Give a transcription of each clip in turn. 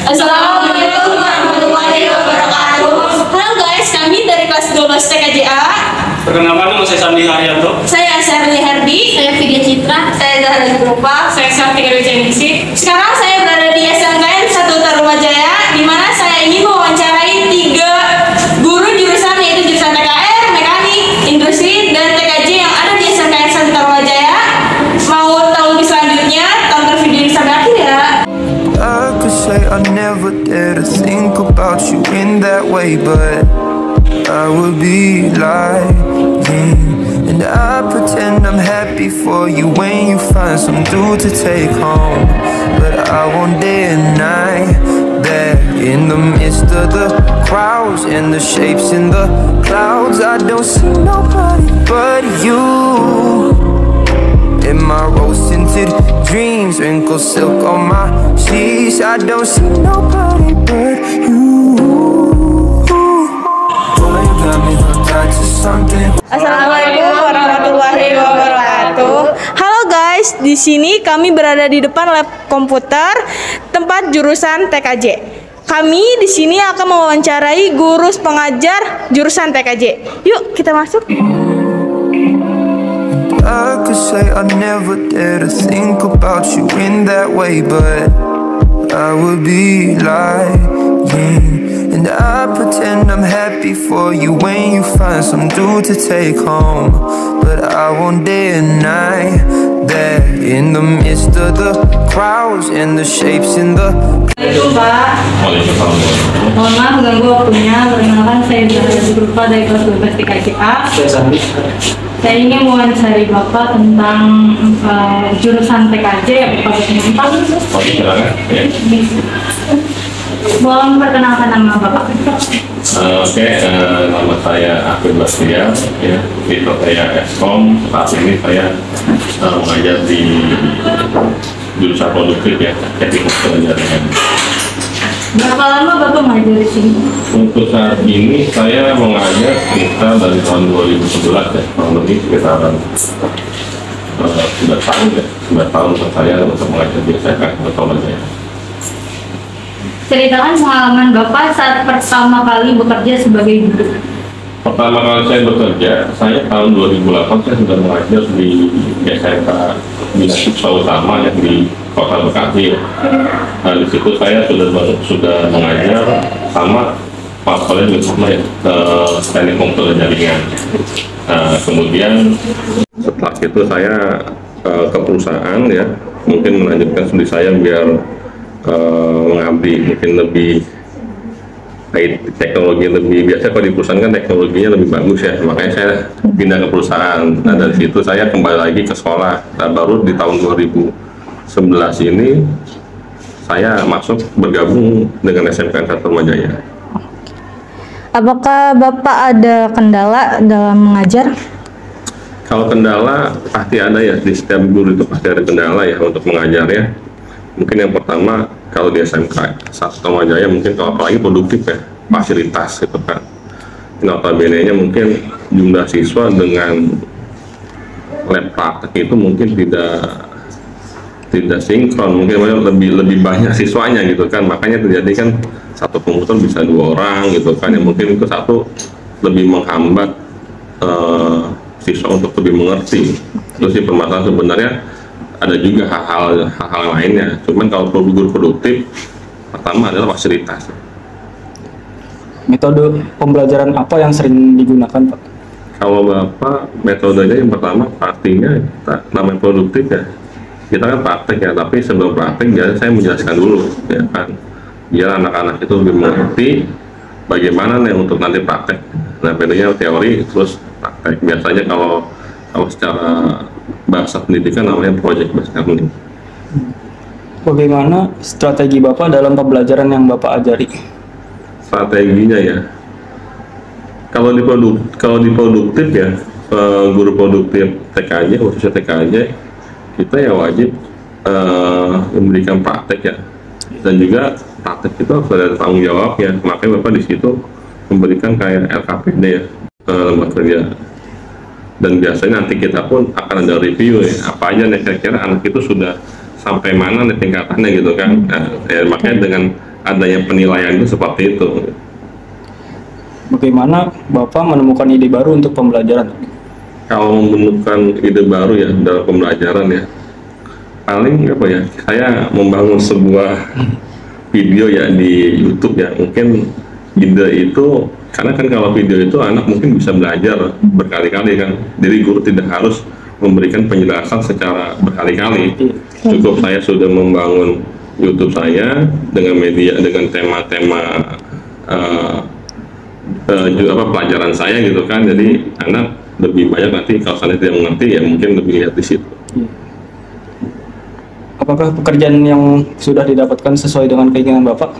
Assalamualaikum warahmatullahi wabarakatuh. Halo guys, kami dari kelas 12 TKJA. Perkenalkan, nama saya Sandi Haryanto. Saya Sherly Hardi. Saya Vidya Citra. Saya Zahra Grupa. Saya Sartika Wijayaningsih. Sekarang saya berada di SMKN 1 Tarumajaya, di mana saya ingin mewawancarai 3 guru jurusan, yaitu jurusan TKR, Mekanik, Industri, dan TKJ yang ada di SMKN 1 Tarumajaya. Mau tahu lebih selanjutnya? Tonton video ini sampai akhir ya. I could say I never dare to think about you in that way, but I would be lying. And I pretend I'm happy for you when you find some dude to take home. But I won't deny that in the midst of the crowds and the shapes in the clouds, I don't see nobody but you. In my rose-tinted dreams, wrinkled silk on my sheets, I don't see nobody but you. Boy, you got me hooked onto something. Assalamualaikum warahmatullahi wabarakatuh. Halo guys, di sini kami berada di depan lab komputer tempat jurusan TKJ. Kami di sini akan mewawancarai guru pengajar jurusan TKJ. Yuk, kita masuk. I could say I never dare to think about you in that way, but I would be lying. And I pretend I'm happy for you when you find some dude to take home. But I won't deny that in the midst of the crowds and the shapes in the. Assalamualaikum Pak. Mohon maaf ganggu waktunya. Perkenalkan, saya Zahra Grupa dari kelas 12 TKJA. Saya Sandi. Saya ingin mewawancari Bapak tentang jurusan TKJ ya Bapak. Silakan. Ya. Mohon perkenalkan nama Bapak. Oke, nama saya Afid Basria. Ya, titel saya Eskom. Saat ini saya mengajar di jurusan produktif ya, teknik pengajaran. Berapa lama Bapak mengajar di sini? Untuk saat ini saya mengajar sekitar dari tahun 2011 ya, kurang lebih sekitaran 9 tahun ya, 9 tahun untuk saya untuk mengajar di SMK Tarumajaya. Ceritakan pengalaman Bapak saat pertama kali bekerja sebagai guru. Pertama kali saya bekerja, saya tahun 2008 saya sudah mengajar di SMK Bina Siswa Utama yang di Kota Bekasi. Nah, di situ saya sudah mengajar sama Pak Kalian bersama ya, teknik komputer jaringan. Nah, kemudian setelah itu saya ke perusahaan ya, mungkin melanjutkan studi saya biar mengabdi mungkin lebih teknologi lebih biasa. Kalau di perusahaan kan teknologinya lebih bagus ya, makanya saya pindah ke perusahaan. Nah, dari situ saya kembali lagi ke sekolah. Nah, baru di tahun 2011 ini saya masuk bergabung dengan SMK 1 Tarumajaya. Apakah Bapak ada kendala dalam mengajar? Kalau kendala pasti ada ya, di setiap guru itu pasti ada kendala ya untuk mengajar ya. Mungkin yang pertama kalau di SMK 1 Tarumajaya mungkin kalau apalagi produktif ya, fasilitas gitu kan. Notabene-nya mungkin jumlah siswa dengan lab praktek itu mungkin tidak sinkron, mungkin lebih banyak siswanya gitu kan, makanya terjadi kan satu komputer bisa 2 orang gitu kan, yang mungkin itu satu lebih menghambat siswa untuk lebih mengerti. Terus sih permasalahan sebenarnya ada juga hal-hal lainnya, cuman kalau guru produktif pertama adalah fasilitas. Metode pembelajaran apa yang sering digunakan Pak? Kalau Bapak metodenya yang pertama pastinya namanya produktif ya, kita kan praktek ya, tapi sebelum praktek biasanya saya menjelaskan dulu ya kan, biar anak-anak itu lebih mengerti bagaimana nih untuk nanti praktek. Nah, bedanya teori terus praktek. Biasanya kalau secara bahasa pendidikan namanya project based learning. Bagaimana strategi Bapak dalam pembelajaran yang Bapak ajari? Strateginya ya, kalau di produktif ya, guru produktif TKJ, khususnya TKJ, kita ya wajib memberikan praktek ya, dan juga praktek itu harus ada tanggung jawab ya. Makanya Bapak di situ memberikan kayak LKPD ya, lembaga kerja. Dan biasanya nanti kita pun akan ada review ya, apa aja nih kira-kira anak itu sudah sampai mana nih tingkatannya gitu kan. Nah, ya, makanya dengan adanya penilaian itu seperti itu. Bagaimana Bapak menemukan ide baru untuk pembelajaran? Kalau menemukan ide baru ya dalam pembelajaran ya, paling apa ya, saya membangun sebuah video ya di YouTube ya. Mungkin ide itu karena kan kalau video itu anak mungkin bisa belajar berkali-kali kan, jadi guru tidak harus memberikan penjelasan secara berkali-kali. Cukup saya sudah membangun YouTube saya dengan media, dengan tema-tema pelajaran saya gitu kan, jadi anak lebih banyak nanti kalau saya tidak mengerti ya mungkin lebih lihat di situ. Apakah pekerjaan yang sudah didapatkan sesuai dengan keinginan Bapak?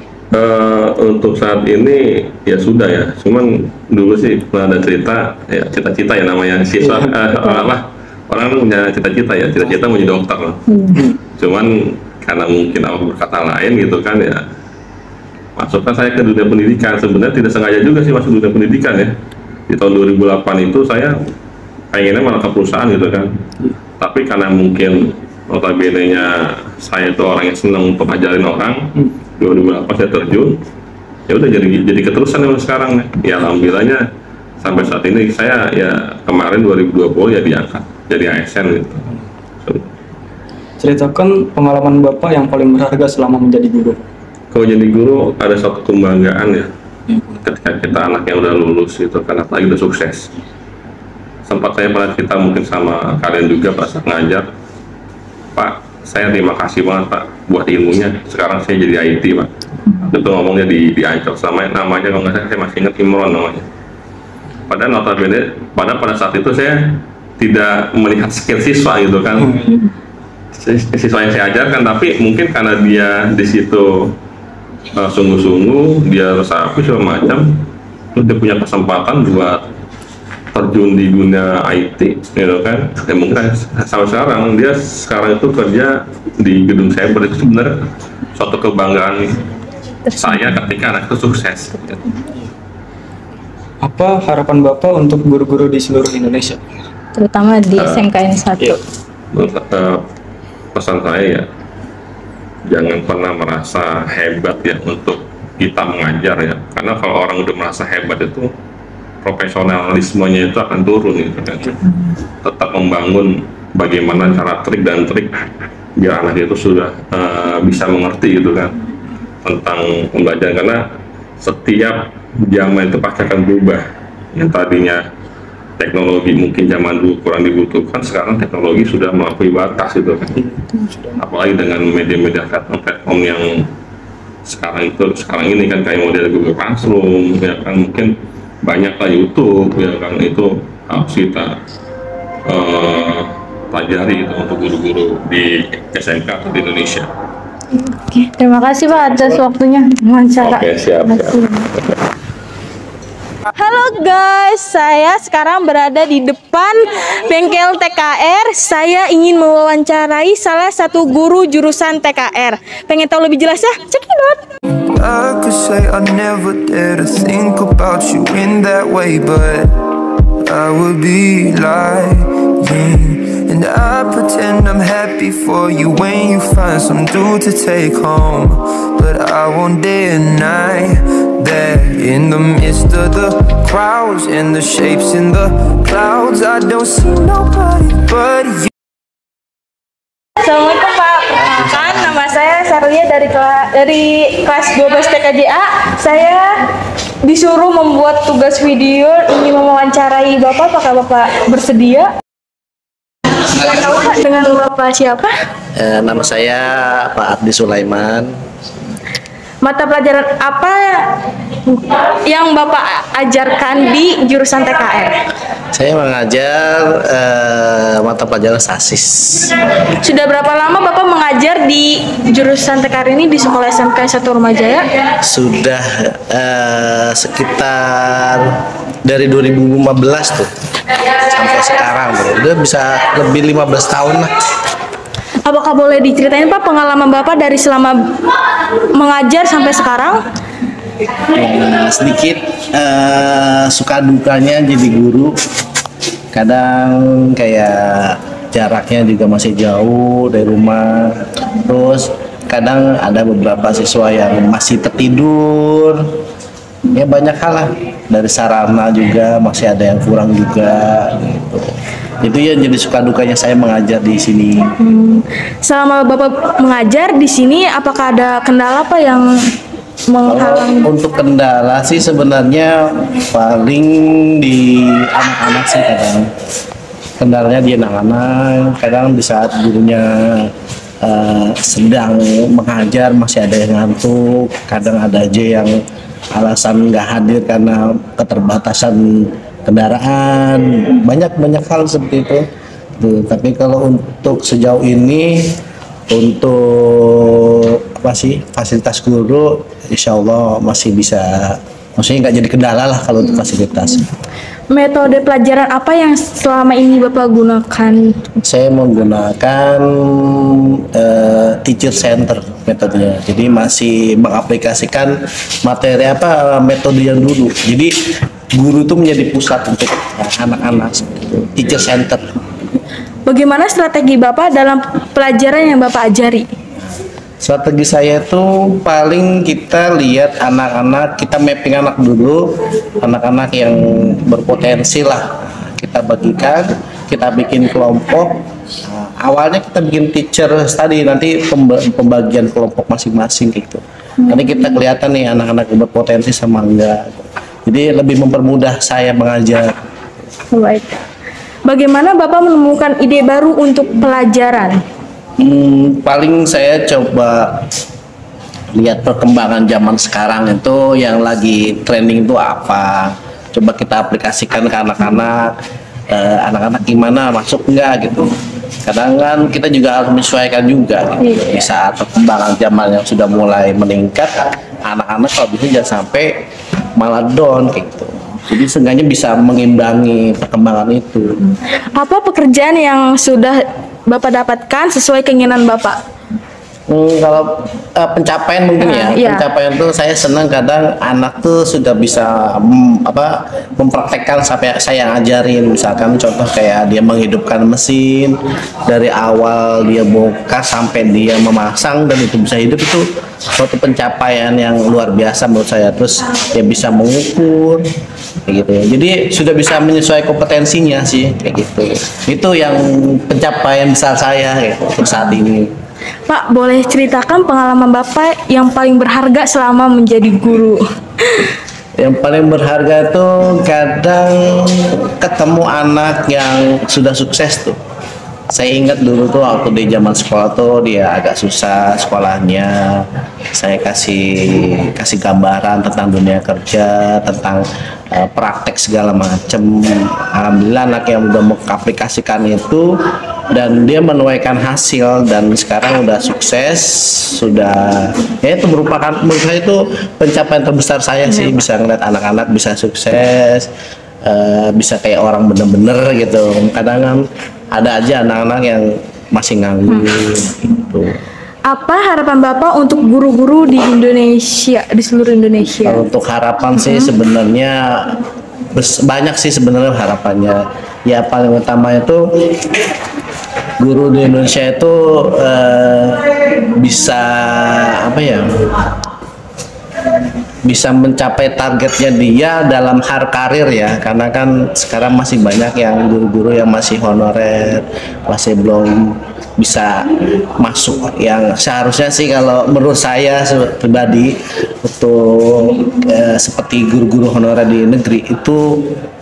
Untuk saat ini ya sudah ya, cuman dulu sih pernah ada cerita ya, cita-cita ya namanya siswa orang punya cita-cita ya, cita-cita mau jadi dokter loh. Cuman karena mungkin apa berkata lain gitu kan ya, masukkan saya ke dunia pendidikan. Sebenarnya tidak sengaja juga sih masuk dunia pendidikan ya. Di tahun 2008 itu saya pengennya malah ke perusahaan gitu kan, tapi karena mungkin notabene-nya saya itu orang yang senang untuk ngajarin orang, 2008 saya terjun, ya udah jadi keterusan yang sekarang ya. Alhamdulillahnya sampai saat ini saya ya kemarin 2020 ya diangkat jadi ASN gitu. Ceritakan pengalaman Bapak yang paling berharga selama menjadi guru. Kalau jadi guru ada suatu kebanggaan ya, ketika kita anak yang udah lulus itu kan, apalagi udah sukses. Sempat saya pernah cerita mungkin sama kalian juga pas ngajar, Pak, saya terima kasih banget Pak buat ilmunya, sekarang saya jadi IT Pak. Itu ngomongnya di Ancol, namanya kalau nggak salah saya masih ingat Imron namanya. Padahal notabene, pada saat itu saya tidak melihat skill siswa gitu kan, siswa yang saya ajarkan, tapi mungkin karena dia di situ sungguh-sungguh, dia resapi segala macam, terus dia punya kesempatan buat terjun di dunia IT gitu kan, ya mungkin sampai sekarang itu kerja di gedung cyber. Itu sebenarnya suatu kebanggaan saya ketika anak itu sukses. Apa harapan Bapak untuk guru-guru di seluruh Indonesia, Terutama di SMKN 1. Iya. Pesan saya ya, jangan pernah merasa hebat ya untuk kita mengajar ya, karena kalau orang udah merasa hebat itu profesionalismenya itu akan turun gitu kan. Tetap membangun bagaimana cara trik dan trik biar anak itu sudah bisa mengerti gitu kan tentang pembelajaran, karena setiap zaman itu pasti akan berubah. Yang tadinya teknologi mungkin zaman dulu kurang dibutuhkan, sekarang teknologi sudah melampaui batas gitu kan. Apalagi dengan media-media platform yang sekarang ini kan, kayak model Google Classroom ya kan, mungkin banyaklah YouTube ya kan, itu harus kita pelajari gitu untuk guru-guru di SMK atau di Indonesia. Oke, terima kasih Pak atas waktunya wawancara. Oke, siap. Halo guys, saya sekarang berada di depan bengkel TKR. Saya ingin mewawancarai salah satu guru jurusan TKR. Pengen tahu lebih jelas ya? Cekidot. I could say I never dare to think about you in that way, but I would be lying. And I pretend I'm happy for you when you find some dude to take home. But I won't deny that in the midst of the crowds and the shapes in the clouds, I don't see nobody but you. Assalamualaikum Pak, perkenalkan nama saya Sarlia dari kelas 12 TKJA. Saya disuruh membuat tugas video, ingin mewawancarai Bapak. Apakah Bapak bersedia? Dengan Bapak siapa? Nama saya Pak Abdi Sulaiman. Mata pelajaran apa yang Bapak ajarkan di jurusan TKR? Saya mengajar mata pelajaran SASIS. Sudah berapa lama Bapak mengajar di jurusan TKR ini di Sekolah SMK 1 Rumajaya? Sudah sekitar dari 2015 tuh sampai sekarang, bro. Udah bisa lebih 15 tahun lah. Apakah boleh diceritain Pak pengalaman Bapak dari selama mengajar sampai sekarang? Sedikit suka dukanya jadi guru. Kadang kayak jaraknya juga masih jauh dari rumah. Terus kadang ada beberapa siswa yang masih tertidur, ya banyak hal lah, dari sarana juga masih ada yang kurang juga gitu. Itu ya jadi suka dukanya saya mengajar di sini. Selama Bapak mengajar di sini, apakah ada kendala apa yang menghalangi? Untuk kendala sih sebenarnya paling di anak-anak sih, kadang kendalanya di anak-anak, kadang di saat gurunya sedang mengajar masih ada yang ngantuk, kadang ada aja yang alasan nggak hadir karena keterbatasan kendaraan, banyak hal seperti itu. Tuh, tapi kalau untuk sejauh ini untuk apa sih fasilitas guru, insya Allah masih bisa, maksudnya nggak jadi kendala lah kalau untuk fasilitas. Metode pelajaran apa yang selama ini Bapak gunakan? Saya menggunakan teacher center metodenya, jadi masih mengaplikasikan materi metode yang dulu. Jadi guru itu menjadi pusat untuk anak-anak, teacher center. Bagaimana strategi Bapak dalam pelajaran yang Bapak ajari? Strategi saya itu paling kita lihat anak-anak, kita mapping anak dulu, anak-anak yang berpotensi lah kita bagikan, kita bikin kelompok. Awalnya kita bikin teacher study, nanti pembagian kelompok masing-masing gitu. Nanti kita kelihatan nih anak-anak yang berpotensi sama enggak. Jadi lebih mempermudah saya mengajar. Baik. Bagaimana Bapak menemukan ide baru untuk pelajaran? Paling saya coba lihat perkembangan zaman sekarang itu yang lagi trending itu apa. Coba kita aplikasikan ke anak-anak. Anak-anak gimana, masuk enggak gitu. Kadang kan kita juga harus menyesuaikan juga gitu. Di saat perkembangan zaman yang sudah mulai meningkat, anak-anak kalau bisa jangan sampai malah down gitu. Jadi seenggaknya bisa mengimbangi perkembangan itu. Apa pekerjaan yang sudah Bapak dapatkan sesuai keinginan Bapak? Kalau pencapaian mungkin iya. Pencapaian tuh saya senang kadang anak tuh sudah bisa mempraktekkan sampai saya ngajarin, misalkan contoh kayak dia menghidupkan mesin dari awal dia bongkar sampai dia memasang dan itu bisa hidup, itu suatu pencapaian yang luar biasa menurut saya. Terus dia bisa mengukur kayak gitu ya. Jadi sudah bisa menyesuaikan kompetensinya sih kayak gitu. Itu yang pencapaian besar saya untuk saat ini. Pak, boleh ceritakan pengalaman Bapak yang paling berharga selama menjadi guru? Yang paling berharga itu kadang ketemu anak yang sudah sukses tuh. Saya ingat dulu tuh waktu di zaman sekolah tuh dia agak susah sekolahnya. Saya kasih gambaran tentang dunia kerja, tentang praktek segala macam. Alhamdulillah anak yang udah mengaplikasikan itu dan dia menuaikan hasil dan sekarang udah sukses, sudah ya itu merupakan menurut saya itu pencapaian terbesar saya sih, bisa ngeliat anak-anak bisa sukses, bisa kayak orang bener-bener gitu. Kadang kan ada aja anak-anak yang masih nganggur gitu. Apa harapan Bapak untuk guru-guru di Indonesia, di seluruh Indonesia? Kalau untuk harapan sih sebenarnya banyak sih sebenarnya harapannya. Ya paling utama itu guru di Indonesia itu bisa apa ya? Bisa mencapai targetnya dia dalam hal karir ya, karena kan sekarang masih banyak yang guru-guru yang masih honorer, masih belum bisa masuk yang seharusnya sih. Kalau menurut saya pribadi untuk seperti guru-guru honorer di negeri itu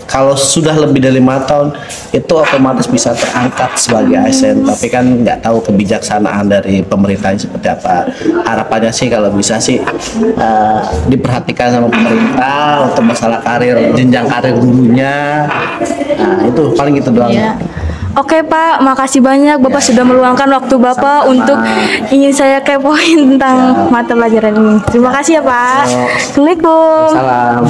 kalau sudah lebih dari 5 tahun itu otomatis bisa terangkat sebagai ASN, tapi kan nggak tahu kebijaksanaan dari pemerintahnya seperti apa. Harapannya sih kalau bisa sih diperhatikan sama pemerintah untuk masalah karir, jenjang karir gurunya. Nah itu paling itu doang. Iya. Oke Pak, makasih banyak Bapak sudah meluangkan waktu Bapak untuk ingin saya kepoin tentang mata pelajaran ini. Terima kasih ya Pak. Assalamualaikum. Salam.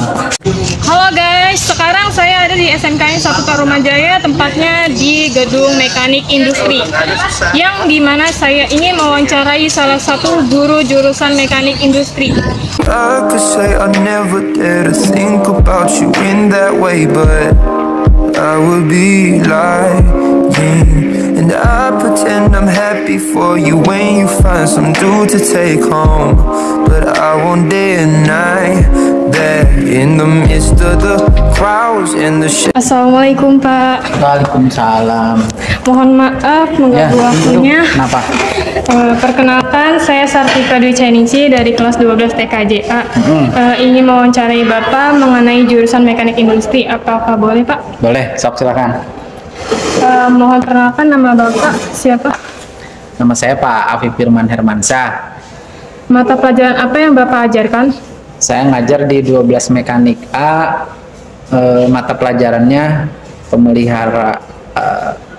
Halo guys, sekarang saya ada di SMKN 1 Tarumajaya, tempatnya di Gedung Mekanik Industri, yang dimana saya ingin mewawancarai salah satu guru jurusan Mekanik Industri. I could say I never dare to think about you in that way, but I would be lying. And And I pretend I'm happy for you when you find some dude to take home. But I won't deny that in the midst of the crowds and the shit. Assalamualaikum Pak. Waalaikumsalam. Mohon maaf mengganggu waktunya. Kenapa? Perkenalkan, saya Sartika Dwi Cainingsi dari kelas 12 TKJA. Ingin mewawancarai Bapak mengenai jurusan mekanik industri. Apakah boleh Pak? Boleh, sok silakan. Mohon perkenalkan, nama Bapak siapa? Nama saya Pak Afif Firman Hermansyah. Mata pelajaran apa yang Bapak ajarkan? Saya ngajar di 12 mekanik A. Mata pelajarannya pemelihara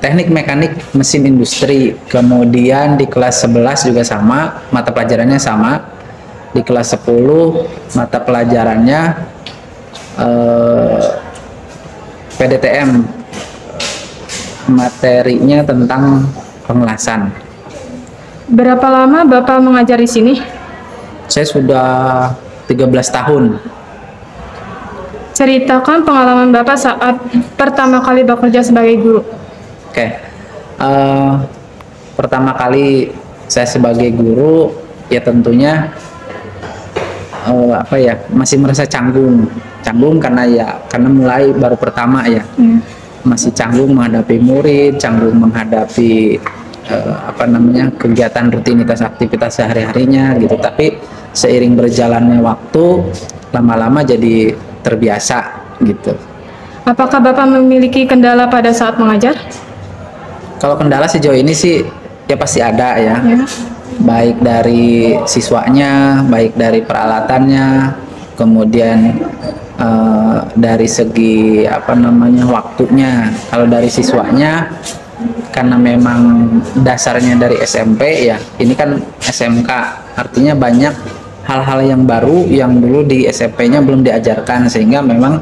teknik mekanik mesin industri. Kemudian di kelas 11 juga sama, mata pelajarannya sama. Di kelas 10 mata pelajarannya PDTM, materinya tentang pengelasan. Berapa lama Bapak mengajar di sini? Saya sudah 13 tahun. Ceritakan pengalaman Bapak saat pertama kali bekerja sebagai guru. Oke. Pertama kali saya sebagai guru, ya tentunya masih merasa canggung karena mulai baru pertama ya. Masih canggung menghadapi murid, canggung menghadapi kegiatan rutinitas aktivitas sehari-harinya gitu. Tapi seiring berjalannya waktu, lama-lama jadi terbiasa gitu. Apakah Bapak memiliki kendala pada saat mengajar? Kalau kendala sejauh ini sih ya pasti ada ya. Baik dari siswanya, baik dari peralatannya, kemudian dari segi waktunya. Kalau dari siswanya, karena memang dasarnya dari SMP ya, ini kan SMK, artinya banyak hal-hal yang baru yang dulu di SMP-nya belum diajarkan, sehingga memang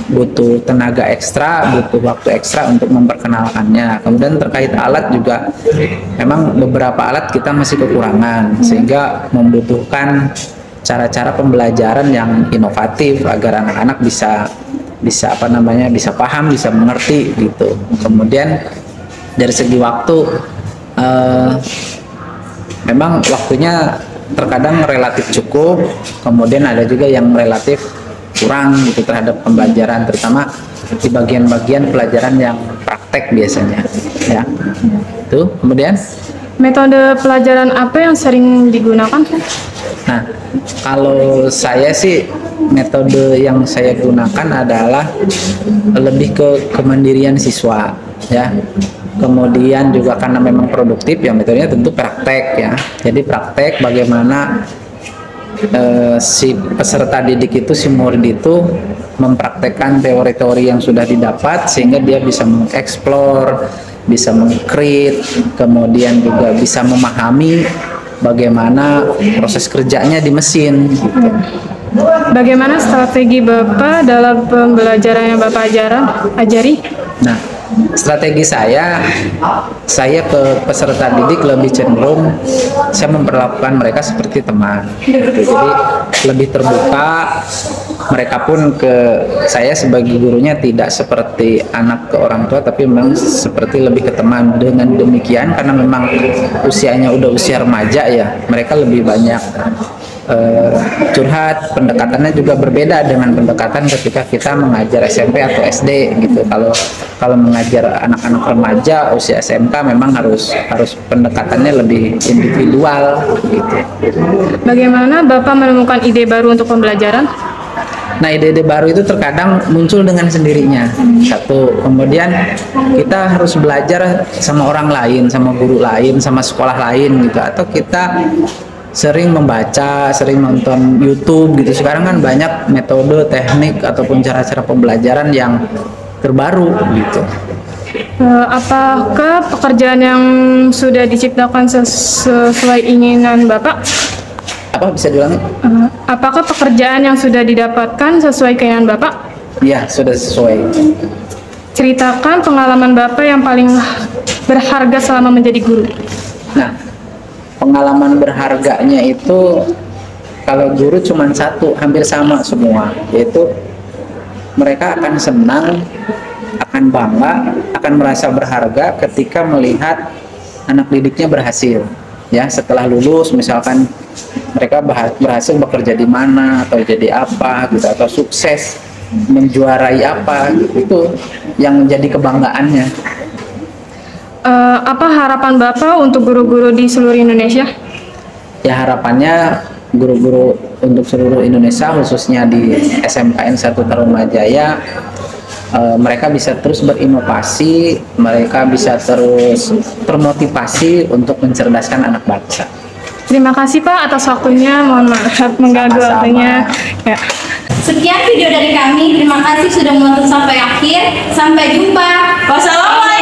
butuh tenaga ekstra, butuh waktu ekstra untuk memperkenalkannya. Kemudian terkait alat juga, memang beberapa alat kita masih kekurangan, sehingga membutuhkan cara-cara pembelajaran yang inovatif agar anak-anak bisa paham, bisa mengerti gitu. Kemudian dari segi waktu, memang waktunya terkadang relatif cukup, kemudian ada juga yang relatif kurang gitu terhadap pembelajaran, terutama di bagian-bagian pelajaran yang praktek biasanya ya. Tuh, kemudian metode pelajaran apa yang sering digunakan? Nah, kalau saya sih metode yang saya gunakan adalah lebih ke kemandirian siswa ya. Kemudian juga karena memang produktif ya, metodenya tentu praktek ya. Jadi praktek bagaimana si peserta didik itu, si murid itu mempraktekkan teori-teori yang sudah didapat, sehingga dia bisa mengeksplor, bisa mengkrit, kemudian juga bisa memahami bagaimana proses kerjanya di mesin gitu. Bagaimana strategi Bapak dalam pembelajaran yang Bapak ajari? Nah, strategi saya ke peserta didik lebih cenderung saya memperlakukan mereka seperti teman. Jadi lebih terbuka, mereka pun ke saya sebagai gurunya tidak seperti anak ke orang tua, tapi memang seperti lebih ke teman. Dengan demikian, karena memang usianya udah usia remaja ya, mereka lebih banyak curhat, pendekatannya juga berbeda dengan pendekatan ketika kita mengajar SMP atau SD gitu. Kalau mengajar anak-anak remaja usia SMK memang harus pendekatannya lebih individual gitu. Bagaimana Bapak menemukan ide baru untuk pembelajaran? Nah, ide-ide baru itu terkadang muncul dengan sendirinya. Satu, kemudian kita harus belajar sama orang lain, sama guru lain, sama sekolah lain gitu, atau kita sering membaca, sering nonton YouTube gitu. Sekarang kan banyak metode, teknik ataupun cara-cara pembelajaran yang terbaru gitu. Apakah pekerjaan yang sudah diciptakan sesuai inginan Bapak? Apa bisa diulangi? Apakah pekerjaan yang sudah didapatkan sesuai keinginan Bapak? Iya, sudah sesuai. Ceritakan pengalaman Bapak yang paling berharga selama menjadi guru. Nah, pengalaman berharganya itu kalau guru cuma satu, hampir sama semua, yaitu mereka akan senang akan bangga, akan merasa berharga ketika melihat anak didiknya berhasil. Ya, setelah lulus misalkan mereka berhasil bekerja di mana atau jadi apa gitu, atau sukses menjuarai apa gitu, itu yang menjadi kebanggaannya. Apa harapan Bapak untuk guru-guru di seluruh Indonesia? Ya, harapannya guru-guru untuk seluruh Indonesia, khususnya di SMKN 1 Tarumajaya, mereka bisa terus berinovasi, mereka bisa terus termotivasi untuk mencerdaskan anak bangsa. Terima kasih Pak atas waktunya, mohon maaf mengganggu waktunya. Ya. Sekian video dari kami, terima kasih sudah menonton sampai akhir. Sampai jumpa. Wassalamualaikum.